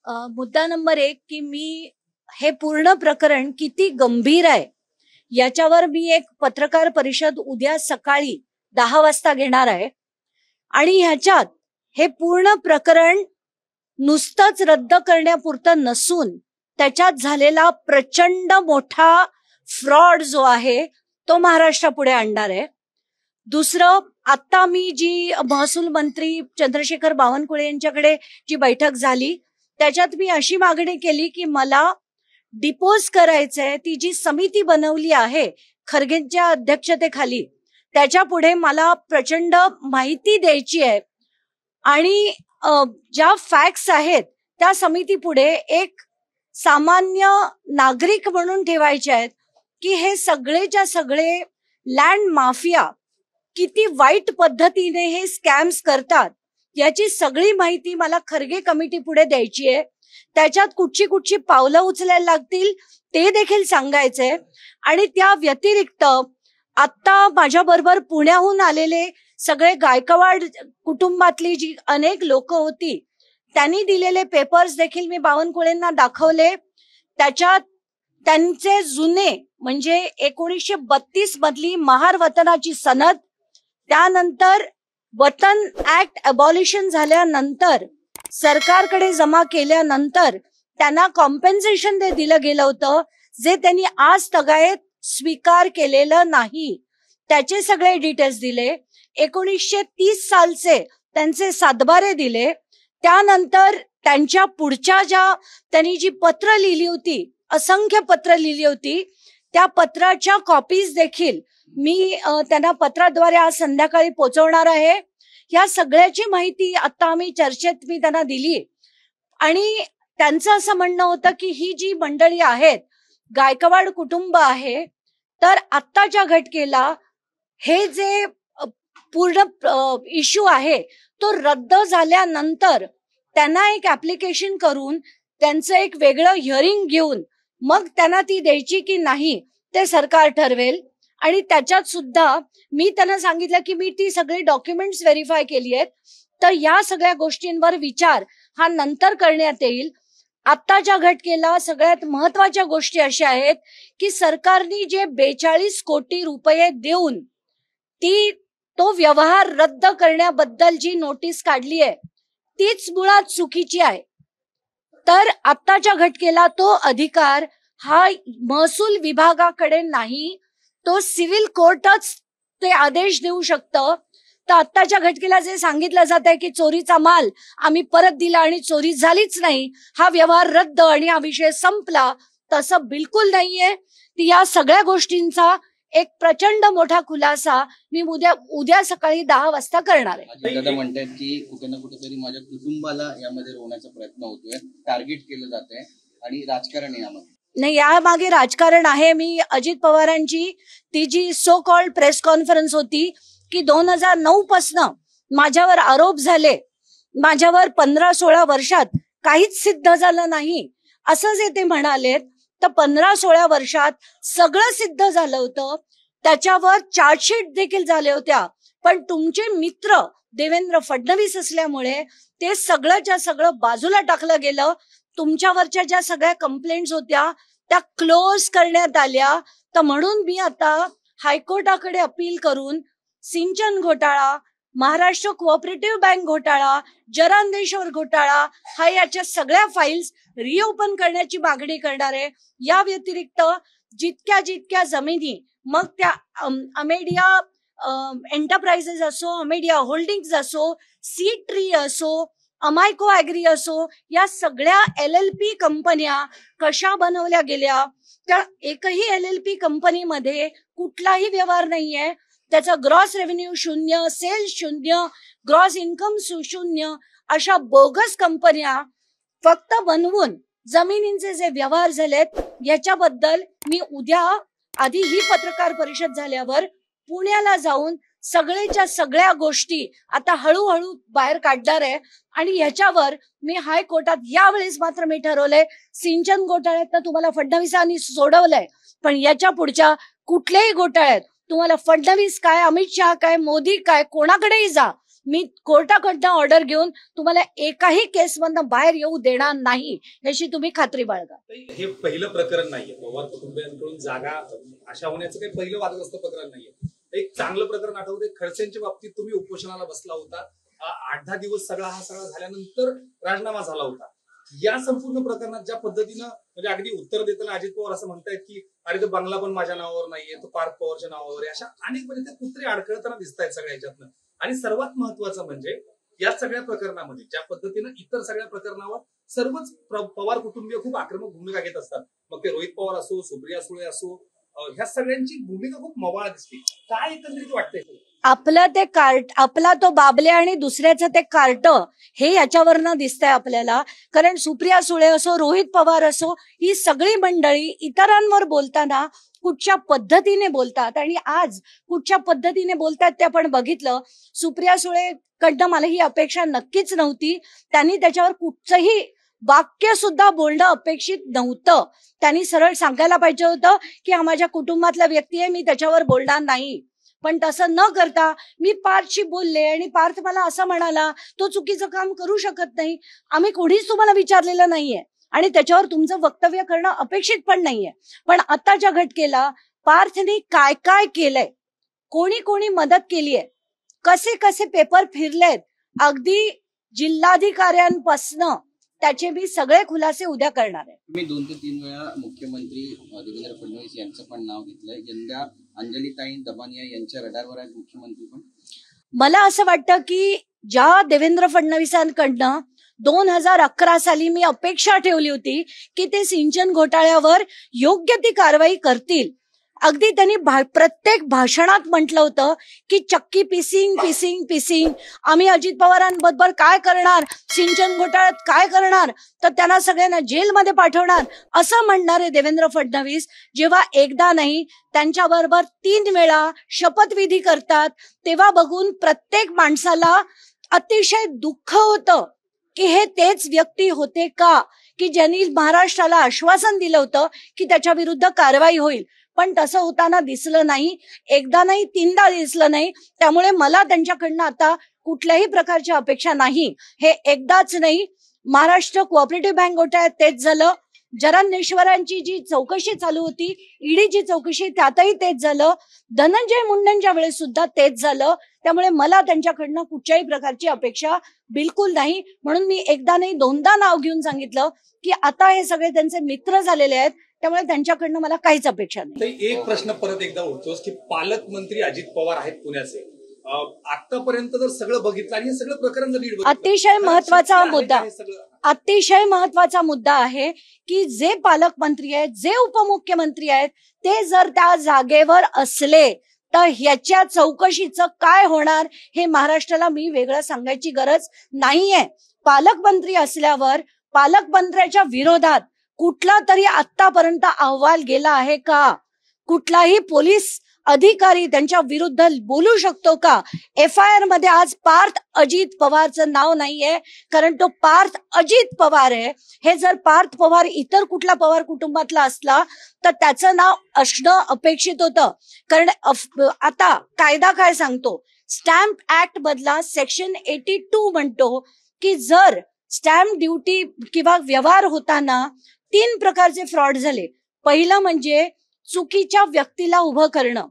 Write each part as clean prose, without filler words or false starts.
मुद्दा नंबर 1 की मी हे पूर्ण प्रकरण किती गंभीर आहे याच्यावर मी एक पत्रकार परिषद उद्या सकाळी 10 वाजता घेणार आहे. आणि ह्याच्यात हे पूर्ण प्रकरण नुसतंच रद्द करण्यापुरतं नसून त्याच्यात झालेला प्रचंड मोठा फ्रॉड जो आहे तो महाराष्ट्रापुढे आणणार आहे. दुसरं, आता मी जी महसूल मंत्री चंद्रशेखर बावनकुळे यांच्याकडे जी बैठक झाली त्याच्यात मी अशी मागणी केली की मला डिपोज करायचंय. ती जी समिती बनवली आहे खरगेंच्या अध्यक्षतेखाली त्याच्या पुढे मला प्रचंड माहिती द्यायची आहे आणि ज्या फॅक्ट्स आहेत त्या समिती पुढे एक सामान्य नागरिक म्हणून ठेवायचे आहेत की हे सगळेच्या सगळे लँड माफिया किती वाईट पद्धतीने हे स्कॅम्स करतात याची सगळी माहिती मला खरगे कमिटी पुढे द्यायची आहे. त्याच्यात कुठची कुठची पावलं उचलायला लागतील ते देखील सांगायचंय. आणि त्या व्यतिरिक्त आता माझ्या बरोबर पुण्याहून आलेले सगळे गायकवाड कुटुंबातली जी अनेक लोक होती त्यांनी दिलेले पेपर्स देखील मी बावनकुळेंना दाखवले. त्याच्यात त्यांचे जुने म्हणजे 1932 मधली महार वतनाची सनद, त्यानंतर वतन ऍक्ट अबॉलिशन झाल्यानंतर सरकारकडे जमा केल्यानंतर त्यांना कॉम्पेन्सेशन दिलं गेलं होतं जे त्यांनी आज तगायत स्वीकार केलेलं नाही. त्याचे सगळे डिटेल्स दिले. 1930 सालचे त्यांचे सातबारे दिले. त्यानंतर त्यांच्या पुढच्या ज्या त्यांनी जी पत्र लिहिली होती, असंख्य पत्र लिहिली होती, त्या पत्राच्या कॉपीज देखील मी त्यांना पत्राद्वारे आज संध्याकाळी पोहोचवणार आहे. या सगळ्याची माहिती आता आम्ही चर्चेत मी त्यांना दिली. आणि त्यांचं असं म्हणणं होतं की ही जी मंडळी आहेत गायकवाड कुटुंब आहे तर आत्ताच्या घटकेला हे जे पूर्ण इश्यू आहे तो रद्द झाल्यानंतर त्यांना एक ऍप्लिकेशन करून त्यांचं एक वेगळं हिअरिंग घेऊन मग त्यांना ती द्यायची की नाही ते सरकार ठरवेल. आणि त्याच्यात सुद्धा मी त्यांना सांगितलं की मी ती सगळी डॉक्युमेंट्स व्हेरीफाय केली आहेत तर या सगळ्या गोष्टींवर विचार हा नंतर करण्यात येईल. आत्ताच्या घटकेला सगळ्यात महत्वाच्या गोष्टी अशा आहेत की सरकारने जे 42 कोटी रुपये देऊन तो व्यवहार रद्द करण्याबद्दल जी नोटीस काढली आहे तीच मुळात चुकीची आहे. तर आत्ताच्या घटकेला तो अधिकार हा महसूल विभागाकडे नाही, तो सिव्हिल कोर्टच ते आदेश देऊ शकतं. तर आत्ताच्या घटकेला जे सांगितलं जात आहे की चोरीचा माल आम्ही परत दिला आणि चोरी झालीच नाही, हा व्यवहार रद्द आणि हा विषय संपला, तसं बिलकुल नाहीये. या सगळ्या गोष्टींचा एक प्रचंड मोठा खुलासा मी उद्या सकाळी 10 वाजता करणार आहे. दादा म्हणतात की कुठे ना कुठेतरी माझ्या कुटुंबाला यामध्ये रोवण्याचा प्रयत्न होतोय, टार्गेट केलं जात आहे आणि राजकारण यामध्ये नाही, यामागे राजकारण आहे. मी अजित पवारांची ती जी सो कॉल्ड प्रेस कॉन्फरन्स होती की 2009 पासनं माझ्यावर आरोप झाले, माझ्यावर 15-16 वर्षात काहीच सिद्ध झालं नाही असं जे ते म्हणालेत, तर 15-16 वर्षात सगळं सिद्ध झालं होतं. त्याच्यावर चार्जशीट देखील झाल्या होत्या. पण तुमचे मित्र देवेंद्र फडणवीस असल्यामुळे ते सगळंच्या सगळं बाजूला टाकलं गेलं. तुमच्यावरच्या ज्या सगळ्या कंप्लेंट्स होत्या त्या क्लोज करण्यात आल्या. तर म्हणून मी आता हायकोर्टाकडे अपील करून सिंचन घोटाळा, महाराष्ट्र कोऑपरेटिव्ह बँक घोटाळा, जरांदेश्वर घोटाळा हा याच्या सगळ्या फाईल्स रिओपन करण्याची मागणी करणार आहे. या व्यतिरिक्त जितक्या जमिनी, मग त्या अमेडिया एंटरप्राइजेस असो, अमेडिया होल्डिंग्स असो, सीड ट्री असो, अमायको ऍग्री असो, या सगळ्या LLP कंपन्या कशा बनवल्या गेल्या, त्या एकही LLP कंपनीमध्ये कुठलाही व्यवहार नाहीये. त्याचा gross revenue 0, sales 0, gross income 0, अशा बोगस कंपन्या फक्त बनवून जमिनींचे जे व्यवहार झालेत याच्याबद्दल मी उद्या आधी ही पत्रकार परिषद झाल्यावर पुण्याला जाऊन सगळेच्या सगळ्या गोष्टी आता हळूहळू बाहेर काढणार आहे. आणि ह्याच्यावर मी हायकोर्टात यावेळेस मात्र मी ठरवलंय, सिंचन घोटाळ्यात तुम्हाला फडणवीसांनी सोडवलंय, पण याच्या पुढच्या कुठल्याही घोटाळ्यात तुम्हाला फडणवीस काय, अमित शहा काय, मोदी काय, कोणाकडेही जा, मी कोर्टाकडनं ऑर्डर घेऊन तुम्हाला एकाही केसमधनं बाहेर येऊ देणार नाही, याची तुम्ही खात्री बाळगा. हे पहिलं प्रकरण नाहीये. पवार कुटुंबियांकडून जागा अशा होण्याचं काही पहिलं वादग्रस्त प्रकरण नाहीये. एक चांगलं प्रकरण आठवते, खडसेंच्या बाबतीत तुम्ही उपोषणाला बसला होता. 8-10 दिवस सगळा झाल्यानंतर राजीनामा झाला होता. या संपूर्ण प्रकरणात ज्या पद्धतीनं म्हणजे अगदी उत्तर देताना अजित पवार असं म्हणतायत की अरे तो बंगला पण माझ्या नावावर नाहीये, तो पार्थ पवारच्या नावावर आहे. अशा अनेक म्हणजे ते कुत्रे अडखळताना दिसत आहेत सगळ्या ह्याच्यातनं. आणि सर्वात महत्वाचं म्हणजे या सगळ्या प्रकरणामध्ये ज्या पद्धतीनं इतर सगळ्या प्रकरणावर सर्वच पवार कुटुंबीय खूप आक्रमक भूमिका घेत असतात. मग ते रोहित पवार असो, सुप्रिया सुळे असो, ह्या सगळ्यांची भूमिका खूप मवाळ दिसते. काय एकंदरीत वाटतंय? आपलं ते कार्ट, आपला तो बाबले आणि दुसऱ्याचं ते कार्ट, हे याच्यावरनं दिसतंय आपल्याला. कारण सुप्रिया सुळे असो, रोहित पवार असो, ही सगळी मंडळी इतरांवर बोलताना कुठच्या पद्धतीने बोलतात आणि आज कुठच्या पद्धतीने बोलतात ते आपण बघितलं. सुप्रिया सुळे कडनं मला ही अपेक्षा नक्कीच नव्हती. त्यांनी त्याच्यावर कुठचंही वाक्य सुद्धा बोलणं अपेक्षित नव्हतं. त्यांनी सरळ सांगायला पाहिजे होतं की हा माझ्या कुटुंबातला व्यक्ती आहे, मी त्याच्यावर बोलणार नाही. पण तसं न करता मी पार्थशी बोलले आणि पार्थ मला असं म्हणाला, तो चुकीचं काम करू शकत नाही, आम्ही कोणीच तुम्हाला विचारलेलं नाहीये आणि त्याच्यावर तुमचं वक्तव्य करणं अपेक्षित पण नाहीये. पण आताच्या घटनेला पार्थने काय काय केलंय, कोणी कोणी मदत केलीये, कसे कसे पेपर फिरलेत, अगदी जिल्हाधिकाऱ्यांपासनं त्याचे मी सगळे खुलासे उद्या करणार आहे. तुम्ही 2 ते 3 वेळा मुख्यमंत्री देवेंद्र फडणवीस यांचं पण नाव घेतलंय. यंदा अंजलीताई दबानिया यांच्या रडारवर आहेत मुख्यमंत्री पण. मला असं वाटतं की ज्या देवेंद्र फडणवीसांकडनं 2011 साली मी अपेक्षा ठेवली होती की ते सिंचन घोटाळ्यावर योग्य ती कारवाई करतील. अगदी त्यांनी प्रत्येक भाषणात म्हटलं होतं की चक्की पिसिंग पिसिंग पिसिंग, आम्ही अजित पवारांबरोबर काय करणार, सिंचन घोटाळ्यात काय करणार, तर त्यांना सगळ्यांना जेलमध्ये पाठवणार, असं म्हणणारे देवेंद्र फडणवीस जेव्हा एकदा नाही त्यांच्याबरोबर 3 वेळा शपथविधी करतात, तेव्हा बघून प्रत्येक माणसाला अतिशय दुःख होतं की हे तेच व्यक्ती होते का की ज्यांनी महाराष्ट्राला आश्वासन दिलं होतं की त्याच्या विरुद्ध कारवाई होईल. पण तसं होताना दिसलं नाही, एकदा नाही 3दा दिसलं नाही. त्यामुळे मला त्यांच्याकडनं आता कुठल्याही प्रकारची अपेक्षा नाही. हे एकदाच नाही, महाराष्ट्र कोऑपरेटिव्ह बँक घोटाळ्यात तेच झालं, जरांगेश्वरांची जी चौकशी चालू होती, ईडीची चौकशी, त्यातही तेच झालं, धनंजय मुंडेंच्या वेळेस सुद्धा तेच झालं. त्यामुळे मला त्यांच्याकडनं कुठच्याही प्रकारची अपेक्षा बिलकुल नाही. म्हणून मी एकदा नाही 2दा नाव घेऊन सांगितलं की आता हे सगळे त्यांचे मित्र झालेले आहेत, त्यामुळे त्यांच्याकडनं मला काहीच अपेक्षा नाही. एक प्रश्न परत एकदा उठतोस की पालकमंत्री अजित पवार आहेत पुण्याचे. आतापर्यंत जर सगळं बघितलं आणि हे सगळं प्रकरण जर अतिशय महत्वाचा मुद्दा आहे की जे पालकमंत्री आहेत, जे उपमुख्यमंत्री आहेत, ते जर त्या जागेवर असले तर ह्याच्या चौकशीचं काय होणार हे महाराष्ट्राला मी वेगळं सांगायची गरज नाहीये. पालकमंत्री असल्यावर पालकमंत्र्याच्या विरोधात कुठला तरी आतापर्यंत अहवाल गेला आहे का? कुठलाही पोलीस अधिकारी त्यांच्या विरुद्ध बोलू शकतो का? FIR मध्ये आज पार्थ अजित पवारचं नाव नाहीये, कारण तो पार्थ अजित पवार आहे. हे जर पार्थ पवार इतर कुठला पवार कुटुंबातला असला तर त्याचं नाव असणं अपेक्षित होतं. कारण आता कायदा काय सांगतो, स्टॅम्प ऍक्ट मधला सेक्शन 82 म्हणतो की जर स्टॅम्प ड्युटी किंवा व्यवहार होताना 3 प्रकारचे फ्रॉड झाले. पहिलं म्हणजे चुकीच्या व्यक्तीला उभं करणं,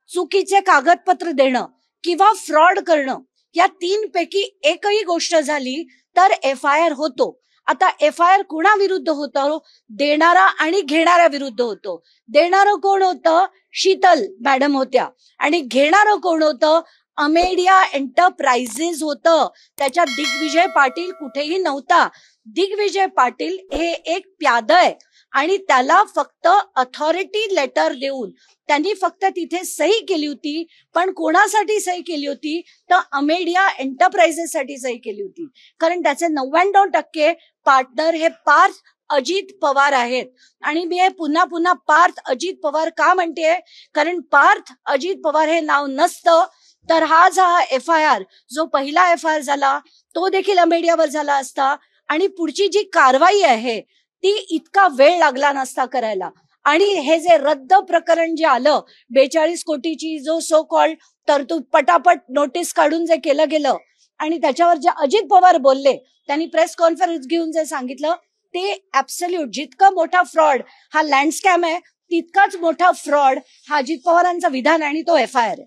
चुकीचे कागदपत्र देणं किंवा फ्रॉड करणं. या 3 पैकी एकही गोष्ट झाली तर FIR होतो. आता FIR कुणाविरुद्ध होतो? देणारा आणि घेणाऱ्या विरुद्ध होतो. देणारं कोण होतं? शीतल मॅडम होत्या. आणि घेणारं कोण होतं? अमेडिया एंटरप्राइजेस होतं. त्याच्यात दिग्विजय पाटील कुठेही नव्हता. दिग्विजय पाटील हे एक प्याद आहे आणि त्याला फक्त अथॉरिटी लेटर देऊन त्यांनी फक्त तिथे सही केली होती. पण कोणासाठी सही केली होती? तर अमेडिया एंटरप्राइजेस साठी सही केली होती. कारण त्याचे 99% पार्टनर हे पार्थ अजित पवार आहेत. आणि मी हे पुन्हा पुन्हा पार्थ अजित पवार का म्हणते, कारण पार्थ अजित पवार हे नाव नसतं तर हा FIR जो पहिला FIR झाला तो देखील अमेडियावर झाला असता आणि पुढची जी कारवाई आहे ती इतका वेळ लागला नसता करायला. आणि हे जे रद्द प्रकरण जे आलं 42 कोटीची जो सो कॉल्ड तरतूद पटापट नोटीस काढून जे केलं गेलं आणि त्याच्यावर जे अजित पवार बोलले, त्यांनी प्रेस कॉन्फरन्स घेऊन जे सांगितलं ते ऍब्सल्यूट, जितका मोठा फ्रॉड हा लँड स्कॅम आहे तितकाच मोठा फ्रॉड हा अजित पवारांचा विधान आणि तो FIR आहे.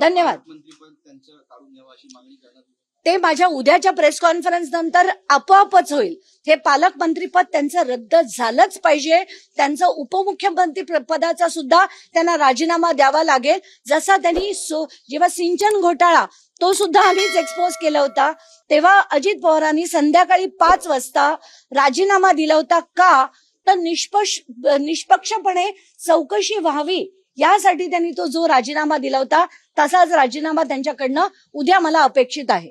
धन्यवाद. मंत्रीपद त्यांचं काढून घ्यावं अशी मागणी करण्यात येईल. ते माझ्या उद्याच्या प्रेस कॉन्फरन्स नंतर आपोआपच होईल. हे पालकमंत्रीपद त्यांचं रद्द झालंच पाहिजे. त्यांचं उपमुख्यमंत्री पदाचा सुद्धा त्यांना राजीनामा द्यावा लागेल. जसा त्यांनी जेव्हा सिंचन घोटाळा तो सुद्धा आम्हीच एक्सपोज केला होता, तेव्हा अजित पवारांनी संध्याकाळी 5 वाजता राजीनामा दिला होता. का तर निष्पक्षपणे चौकशी व्हावी यासाठी त्यांनी तो जो राजीनामा दिला होता तसाच राजीनामा त्यांच्याकडनं उद्या मला अपेक्षित आहे.